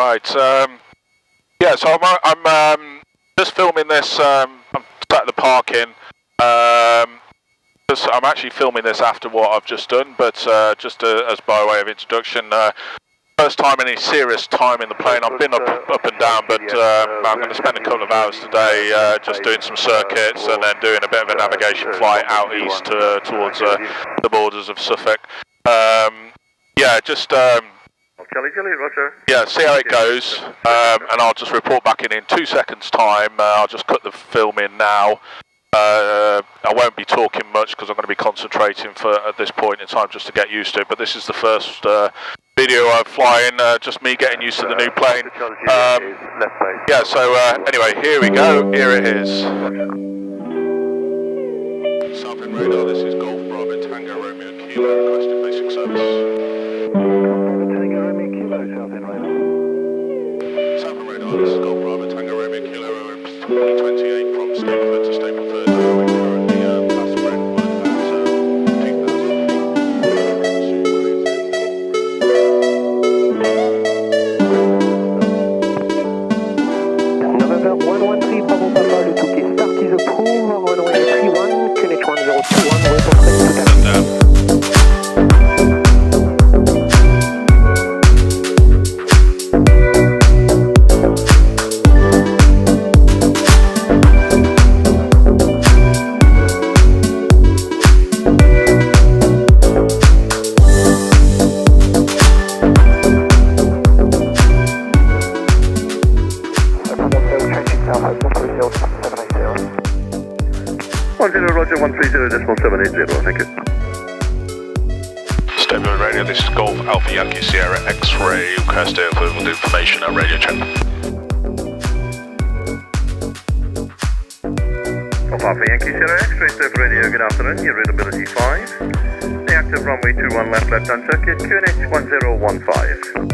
Right. Yeah. So I'm just filming this. I'm sat at the parking. I'm actually filming this after what I've just done, but just as by way of introduction. First time any serious time in the plane. I've been up and down, but I'm going to spend a couple of hours today just doing some circuits and then doing a bit of a navigation flight out east towards the borders of Suffolk. Yeah, just Roger. Yeah, see how it goes, and I'll just report back in 2 seconds' time. I'll just cut the film in now. I won't be talking much because I'm going to be concentrating at this point in time just to get used to it. But this is the first video I'm flying, just me getting used to the new plane. Yeah, so anyway, here we go. Here it is. Southend radar, this is Golf Bravo Tango Romeo Kilo, requesting basic service. Tango Romeo Kilo, Southend radar. Southend radar, this is Golf Bravo Tango Romeo Kilo, 2028 from Stapleford to Stapleford. Currently fast spread November 113 Bravo Papa, le Touquet start is approved, runway 31, QNH 1021, wait for ready to taxi. Roger, 130.780, thank you. Stapleford Radio, this is Golf Alpha Yankee Sierra X-Ray, request equivalent information at radio check. Golf Alpha Yankee Sierra X-Ray, Stapleford Radio, good afternoon, your readability 5. The active runway 21 left on circuit, QNH 1015.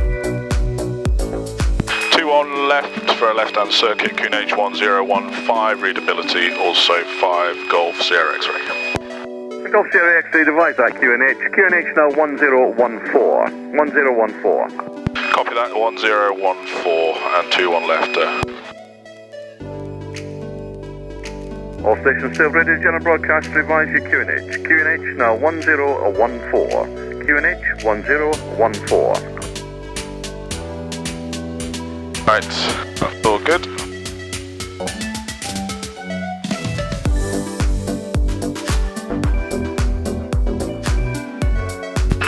21 left for a left-hand circuit, QNH 1015, readability also 5, Golf Sierra X-Ray. Golf Sierra X-Ray, device that QNH now 1014, 1014. Copy that, 1014 and 21 left. All stations still ready, general broadcast, revise your QNH now 1014, QNH 1014. Right, that's all good.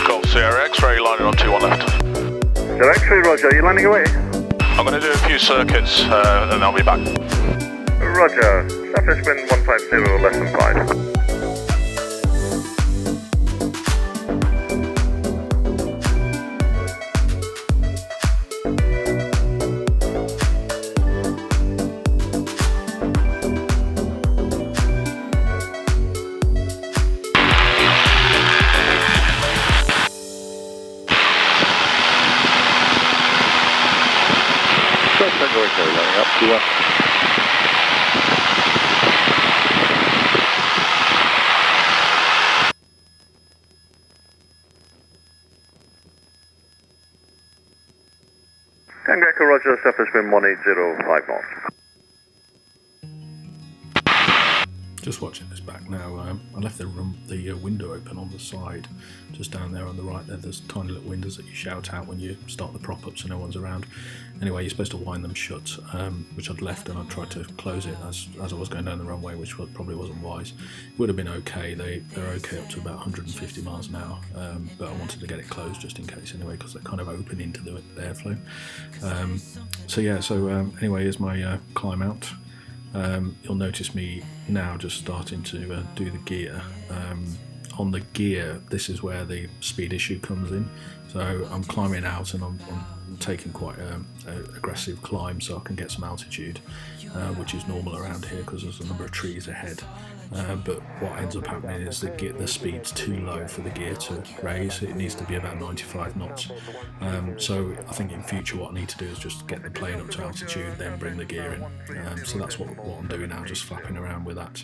Golf Sierra X-Ray lining on 21 left. Sierra X-Ray, Roger, are you landing away? I'm going to do a few circuits and I'll be back. Roger, surface wind 150, less than 5. Lining up to Tango Echo, Roger, surface wind 1805 knots. Just watching this back now. I left the window open on the side, just down there on the right there. There's tiny little windows that you shout out when you start the prop up so no one's around. Anyway, you're supposed to wind them shut, which I'd left, and I tried to close it as I was going down the runway, which probably wasn't wise. It would have been okay. They're okay up to about 150 miles an hour, but I wanted to get it closed just in case anyway, because they're kind of open into the airflow. Anyway, here's my climb out. You'll notice me now just starting to do the gear. On the gear, this is where the speed issue comes in. So I'm climbing out and I'm taking quite an aggressive climb so I can get some altitude, which is normal around here because there's a number of trees ahead. But what ends up happening is the speed's too low for the gear to raise. It needs to be about 95 knots. So I think in future what I need to do is just get the plane up to altitude, then bring the gear in. So that's what I'm doing now, just flapping around with that.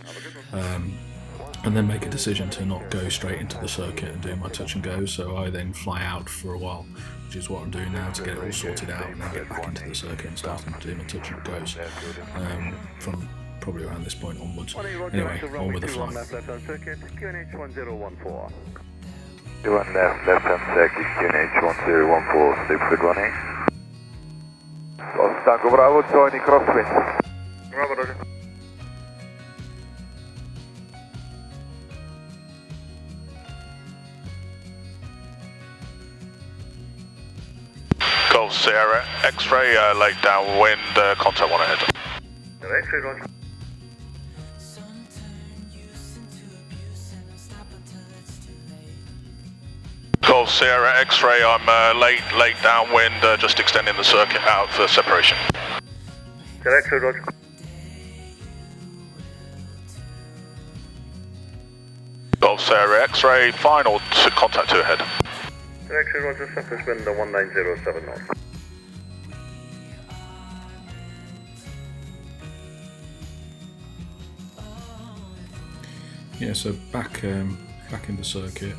and then make a decision to not go straight into the circuit and do my touch and go. So I then fly out for a while, which is what I'm doing now to get it all sorted out and then get back into the circuit and start to do my touch and goes from probably around this point onwards. Anyway, on with the flight. One left hand circuit, QNH 1014, sleep for running. Tango Bravo, joining crosswind. Bravo, Roger. Golf Sierra, X-ray, late downwind, contact 1 ahead. X-ray, Roger. Golf Sierra, X-ray, I'm late downwind, just extending the circuit out for separation. X-ray, Roger. Golf Sierra, X-ray, final to contact 2 ahead. X-ray, Roger, surface wind 1907 knots. Yeah, so back in the circuit,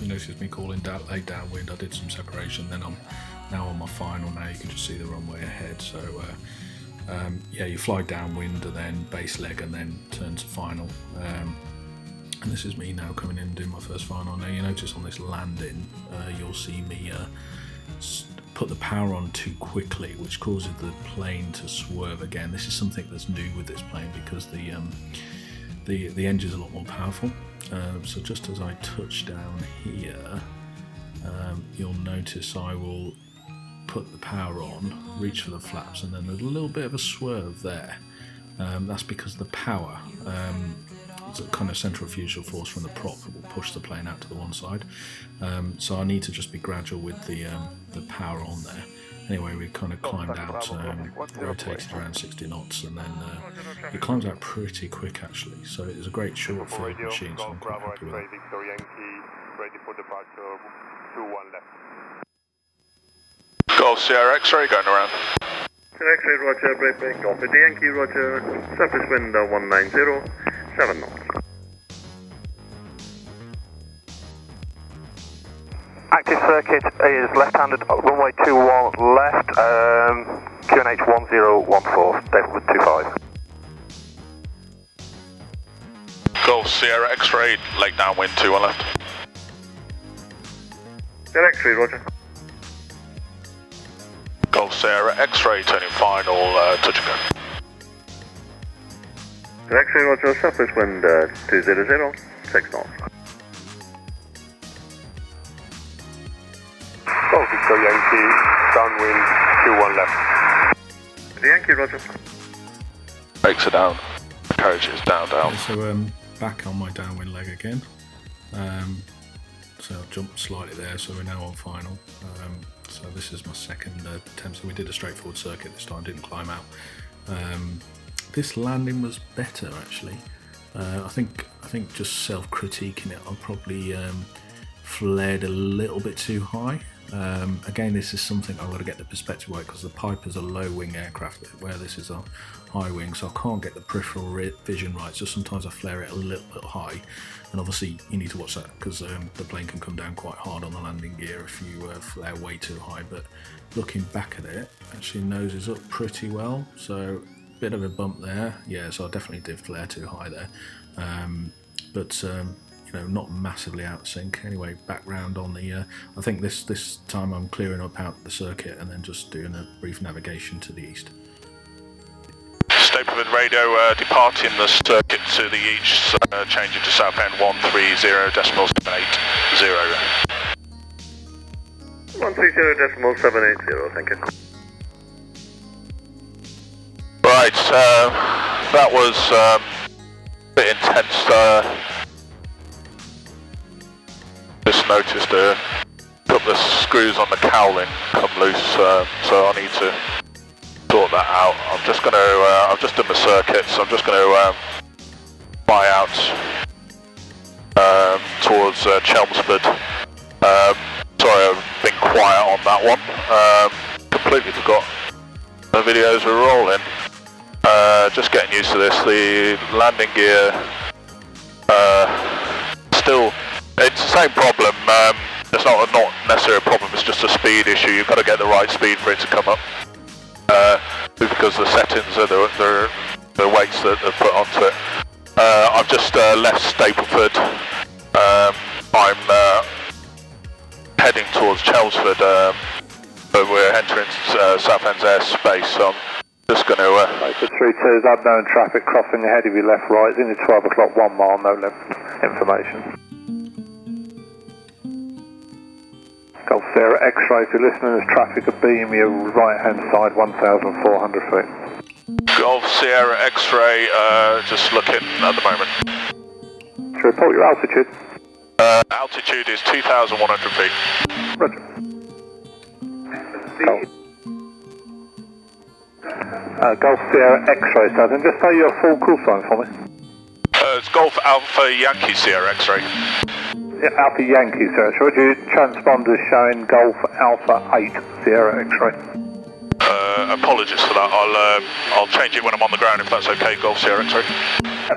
you noticed me calling late downwind. I did some separation, then I'm now on my final. Now you can just see the runway ahead. So yeah, you fly downwind and then base leg and then turn to final. And this is me now coming in and doing my first final. Now you notice on this landing, you'll see me put the power on too quickly, which causes the plane to swerve again. This is something that's new with this plane because the engine's a lot more powerful. So just as I touch down here, you'll notice I will put the power on, reach for the flaps, and then there's a little bit of a swerve there. That's because the power, it's a kind of centrifugal force from the prop that will push the plane out to the one side. So I need to just be gradual with the power on there. Anyway, we kind of climbed out, rotated around 60 knots, and then it climbs out pretty quick actually. So it is a great short field machine, so I'm quite happy with it. Golf Sierra, X-ray going around. X-ray, Roger, break, Golf Yankee, Roger, surface wind 1907 knots. Active circuit is left-handed, runway 21 left, QNH 1014, David 25. Golf Sierra, X-ray, late downwind 21 left. X-ray, Roger. Golf Sierra, X-ray, turning final, touch and go. X-ray, Roger, surface wind 200, 6 knots. Golf Victor Yankee, downwind 21 left. Yankee, Roger. Brakes are down, carriage is down. So back on my downwind leg again. So I've jumped slightly there, so we're now on final. So this is my second attempt. So we did a straightforward circuit this time, didn't climb out. This landing was better actually. I think just self-critiquing it, I probably flared a little bit too high. Again, this is something I've got to get the perspective right because the Piper's a low wing aircraft where this is a high wing, so I can't get the peripheral vision right, so sometimes I flare it a little bit high, and obviously you need to watch that because the plane can come down quite hard on the landing gear if you flare way too high. But looking back at it, actually nose is up pretty well, so bit of a bump there, yeah, so I definitely did flare too high there, but you know, not massively out of sync. Anyway, back round on the, I think this time I'm clearing up out the circuit and then just doing a brief navigation to the east. Stapleton radio, departing the circuit to the east, changing to south end 130.780. 130.780, thank you. Right, that was a bit intense. Just noticed a couple of screws on the cowling come loose, so I need to sort that out. I'm just going to, I've just done the circuit, so I'm just going to fly out towards Chelmsford. Sorry, I've been quiet on that one. Completely forgot the videos were rolling. Just getting used to this. The landing gear Still, it's the same problem. It's not necessarily a problem, it's just a speed issue. You've got to get the right speed for it to come up. Because the settings are the weights that are put onto it. I've just left Stapleford. I'm heading towards Chelmsford, but we're entering Southend's airspace, so I'm just going to... Maker 32 is unknown traffic crossing ahead of you left right, in the 12 o'clock 1 mile, no left information. Golf Sierra X-ray, if you're listening, there's traffic at beam your right hand side 1,400 feet. Golf Sierra X-ray, just looking at the moment. To report your altitude. Altitude is 2,100 feet. Roger. Golf Sierra X-ray, Southern. Just say your full call sign for me. It's Golf Alpha Yankee Sierra X-ray. Yeah, Alpha Yankee, sir. Should your transponders showing Golf Alpha 8 Sierra X-ray? Apologies for that. I'll change it when I'm on the ground if that's okay. Golf Sierra X-ray.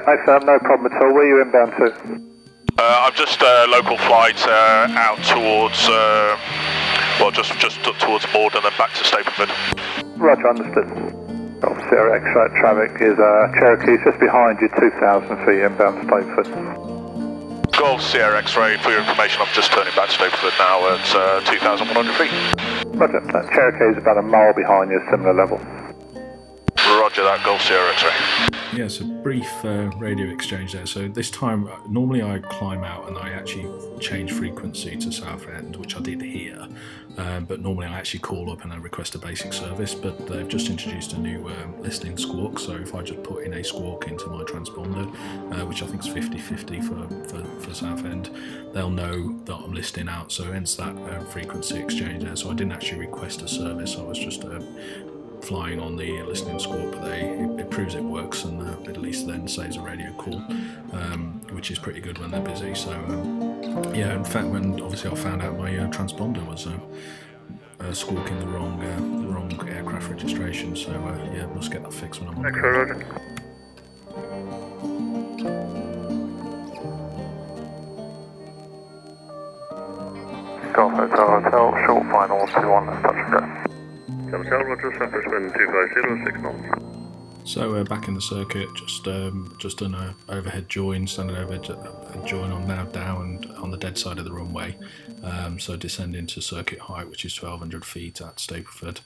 Excellent, no problem at all. Where are you inbound to? I'm just local flight out towards, just towards the border and then back to Stapleford. Roger, understood. Golf Sierra X-ray traffic is Cherokee, just behind you, 2,000 feet inbound Stapleford. Golf Sierra X-ray, for your information, I'm just turning back to Stapleford now at 2,100 feet. Roger, Cherokee is about a mile behind you, similar level. Roger that, Golf Sierra X-ray. Yeah, so brief radio exchange there. So this time, normally I climb out and I actually change frequency to Southend, which I did here. But normally I actually call up and I request a basic service, but they've just introduced a new listening squawk. So if I just put in a squawk into my transponder, which I think is 50-50 for Southend, they'll know that I'm listening out. So hence that frequency exchange there. So I didn't actually request a service. I was just flying on the listening squawk, but it proves it works, and at least then saves a radio call, which is pretty good when they're busy. So yeah, in fact, when obviously I found out my transponder was squawking the wrong aircraft registration, so yeah, must get that fixed when I'm on the ground. Golf Hotel, short final 21, let's touch and go. Hotel, Roger, Southwestman 250, 6 knots. So back in the circuit, just done a overhead join, standing overhead join. I'm now down on the dead side of the runway, so descending to circuit height, which is 1,200 feet at Stapleford.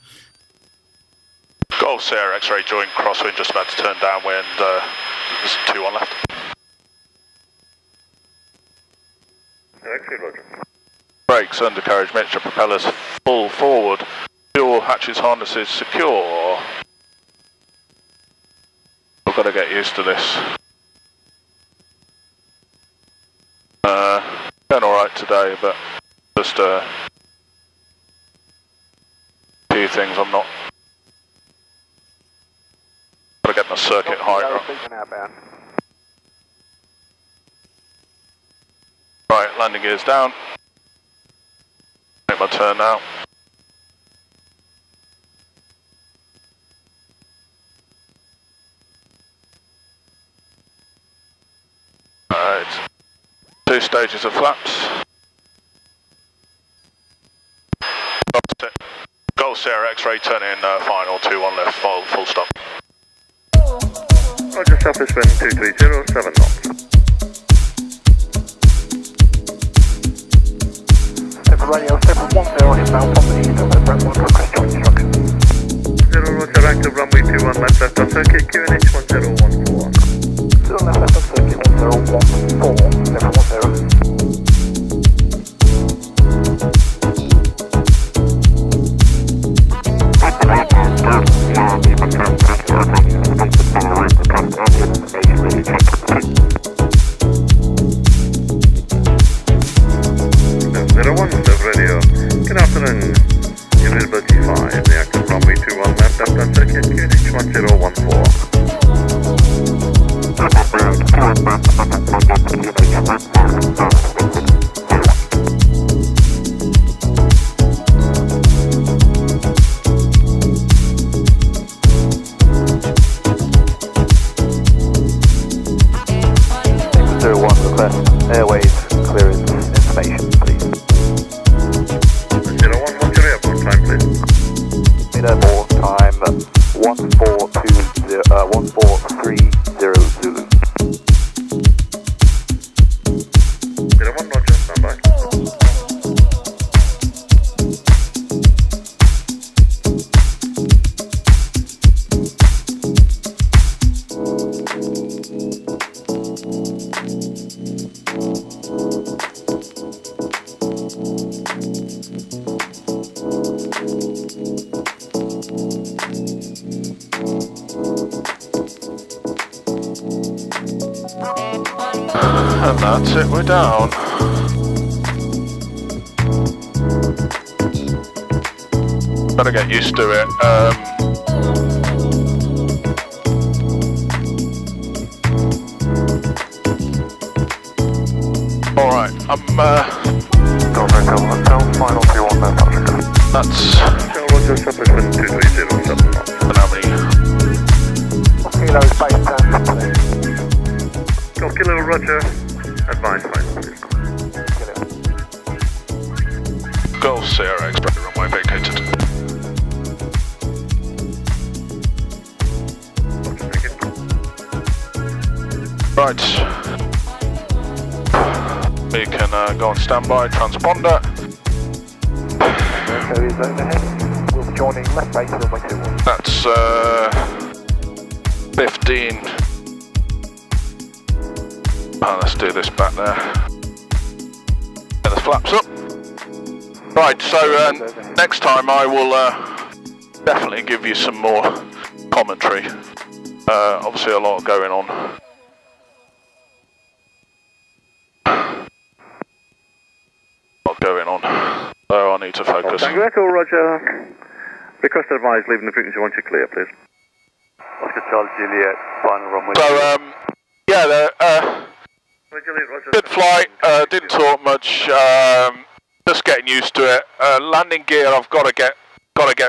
Golf Sierra X-ray join crosswind, just about to turn downwind. There's 2 on left. X-ray, Roger. Brakes, undercarriage, mixture, propellers full forward. Fuel hatches, harnesses secure. I've got to get used to this. Going alright today, but just a few things I'm not. Got to get my circuit height right. Right, landing gears down. Make my turn now. Alright, 2 stages of flaps. Golf Sierra X-ray, turn in final 2 on left, full stop. Roger, Southwestman 230, 7 knots. Radio 710 inbound from the east of the Brentwood, request joint instruction. 0 Roger, active runway 21 left on circuit, QNH 1014. 0 left on circuit 1014, level 10. Radio. Good afternoon. Visibility 5, the active runway 21 left on circuit, QNH 1014. One more time 1430 Zulu. 01, roger, standby. And that's it, we're down. Better get used to it. Alright, Final 21 left, Africa. that's Roger, establishment 230, 7 knots. and how many? Kilo space turn, please. Golf Kilo, roger. Advise, fine, please. Golf Sierra Express runway vacated. Thank you. Right. We can go on standby, transponder. So is overhead. We'll be joining left base runway 21. That's 15. Oh, let's do this back there. Get the flaps up. Right, so next time I will definitely give you some more commentary. Obviously a lot going on. So I need to focus. Tango Echo, roger. Request advise, leaving the frequency once you're clear, please. Oscar Charles Juliet, final runway. So, yeah, Roger, roger. good flight, didn't talk much, just getting used to it. Landing gear I've got to get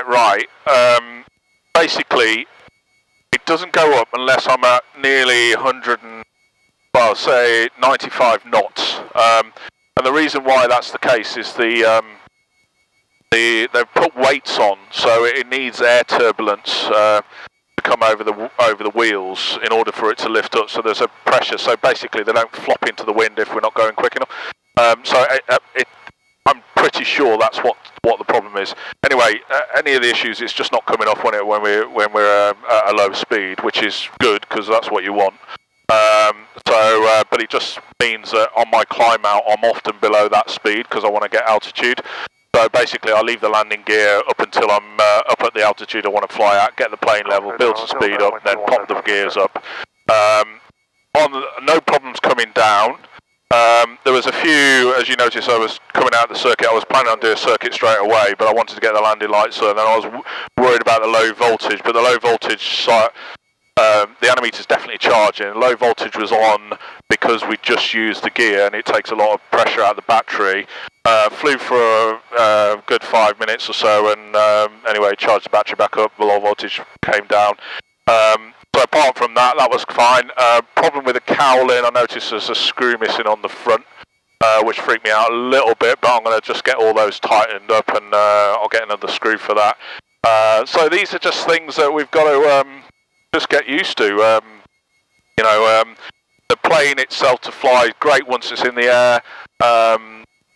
right. Basically, it doesn't go up unless I'm at nearly 100 and, well, say 95 knots. And the reason why that's the case is they've put weights on, so it needs air turbulence to come over the wheels in order for it to lift up. So there's a pressure. So basically, they don't flop into the wind if we're not going quick enough. I'm pretty sure that's what the problem is. Anyway, any of the issues, it's just not coming off when we're at a low speed, which is good because that's what you want. But it just means that on my climb out, I'm often below that speed because I want to get altitude. So basically, I leave the landing gear up until I'm up at the altitude I want to fly at, get the plane level, build some speed up, then pop the gears up. No problems coming down. There was a few, as you notice, I was coming out of the circuit. I was planning on doing a circuit straight away, but I wanted to get the landing lights on, and I was worried about the low voltage. But the low voltage, the animator's definitely charging. Low voltage was on because we just used the gear, and it takes a lot of pressure out of the battery. Flew for a good 5 minutes or so, and anyway, charged the battery back up. The low voltage came down. So apart from that, that was fine. Problem with the cowling, I noticed there's a screw missing on the front, which freaked me out a little bit, but I'm going to just get all those tightened up, and I'll get another screw for that. So these are just things that we've got to just get used to. The plane itself to fly is great once it's in the air.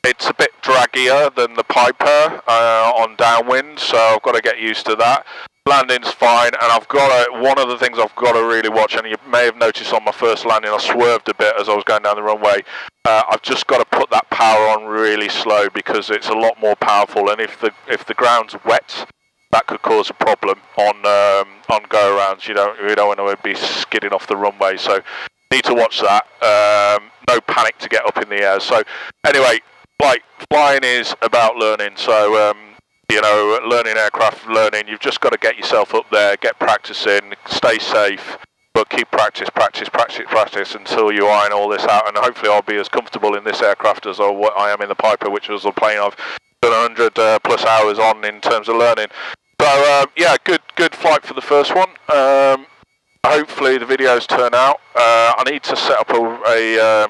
It's a bit draggier than the Piper on downwind, so I've got to get used to that. Landing's fine, and one of the things I've got to really watch, and you may have noticed on my first landing, I swerved a bit as I was going down the runway. I've just got to put that power on really slow because it's a lot more powerful, and if the ground's wet, that could cause a problem on go-arounds. We don't want to be skidding off the runway, so need to watch that. No panic to get up in the air. So anyway, flying is about learning. So learning aircraft, you've just got to get yourself up there, get practicing, stay safe, but keep practice until you iron all this out, and hopefully I'll be as comfortable in this aircraft as I am in the Piper, which was a plane I've done 100 plus hours on in terms of learning. So yeah, good flight for the first one. Hopefully the videos turn out. I need to set up a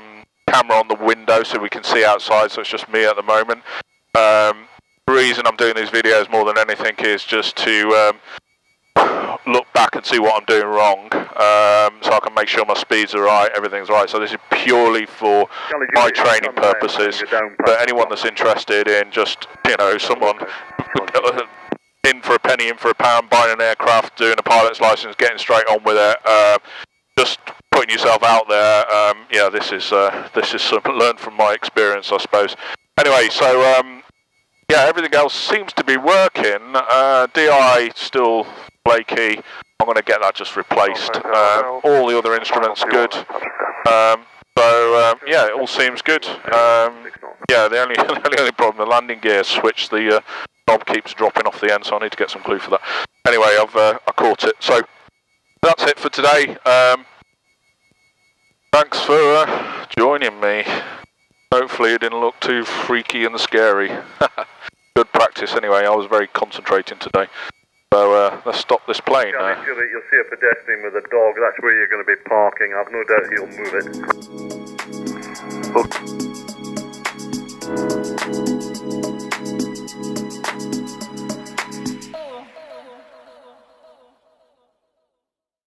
camera on the window so we can see outside, so it's just me at the moment. the reason I'm doing these videos more than anything is just to look back and see what I'm doing wrong, so I can make sure my speeds are right, everything's right. So this is purely for my training purposes, but anyone that's interested in just, you know, someone in for a penny, in for a pound, buying an aircraft, doing a pilot's license, getting straight on with it, just putting yourself out there, yeah, this is something learned from my experience, I suppose. Anyway, so yeah, everything else seems to be working. DI still flaky. I'm going to get that just replaced. All the other instruments good. So yeah, it all seems good. Yeah, the only problem, the landing gear switch, the knob keeps dropping off the end, so I need to get some glue for that. Anyway, I caught it. So that's it for today. Thanks for joining me. Hopefully it didn't look too freaky and scary. Good practice anyway, I was very concentrating today. So let's stop this plane now. You'll see a pedestrian with a dog, that's where you're going to be parking. I've no doubt he'll move it.